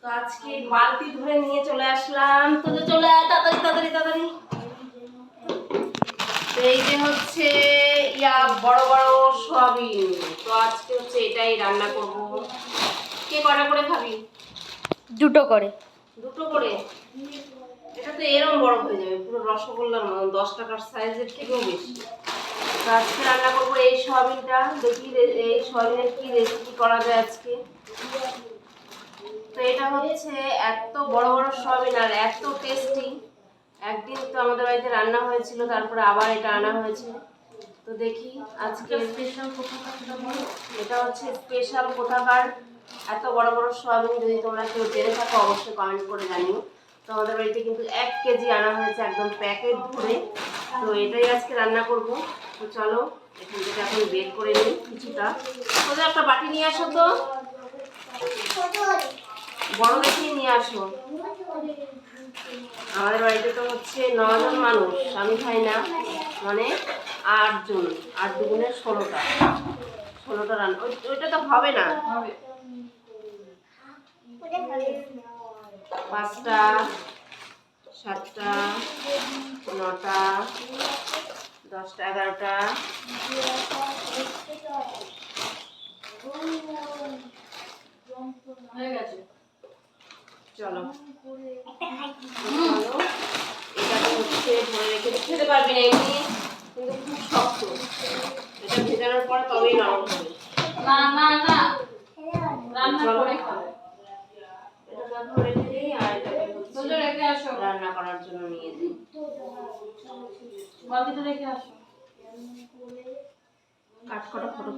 তো আজকে বালতি ধরে নিয়ে চলে আসলাম। তো চলে আয় তাড়াতাড়ি তাড়াতাড়ি তাড়াতাড়ি। তো এই যে হচ্ছে বড় বড় সয়াবিন। তো আজকে হচ্ছে এটাই রান্না করব। কে কটা করে খাবি? দুটো করে। দুটো করে? এটা তো এরকম বড় হয়ে যাবে, পুরো রসগোল্লার মতন, 10 টাকার সাইজের থেকেও বেশি। তো আজকে রান্না করবো এই সয়াবিনটা। দেখি এই সয়াবিনের কি রেসিপি করা যায় আজকে। তো এটা হচ্ছে এত বড় বড় সয়াবিন আর এত টেস্টি। একদিন তো আমাদের বাড়িতে রান্না হয়েছিল, তারপরে আবার এটা আনা হয়েছে। তো দেখি আজকে স্পেশাল কোথাকার, এটা হচ্ছে স্পেশাল কোথাকার। এত বড় বড় সয়াবিন যদি তোমরা কেউ জেনে থাকো অবশ্যই কমেন্ট করে জানিও। তো আমাদের বাড়িতে কিন্তু 1 কেজি আনা হয়েছে একদম প্যাকেট ভরে। তো এটাই আজকে রান্না করব। তো চলো এখান থেকে এখন বের করে নিই কিছুটা। তোদের একটা বাটি নিয়ে আসো তো, বড় দেখে নিয়ে আসো। আমাদের বাড়িতে তো হচ্ছে 9 জন মানুষ, আমি খাই না, মানে 8 জন, 8 দুগুণে 16টা। 16টা রান্না, ওইটা তো হবে না। 5টা 7টা 9টা 10টা 11টা। হয়ে গেছে। চলো এটা হচ্ছে ধরে রেখে খেতে পারবি না এমনি, কিন্তু খুব শক্ত। এটা ভেজানোর পরে তবেই নরম হবে। না না না, রান্না করে খাবে। এটা তারপর রেখে দিই আর এটাকে হচ্ছে রেখে আসো, রান্না করার জন্য নিয়ে দিই। বালতিতে রেখে আসো। কাট কটা ফটো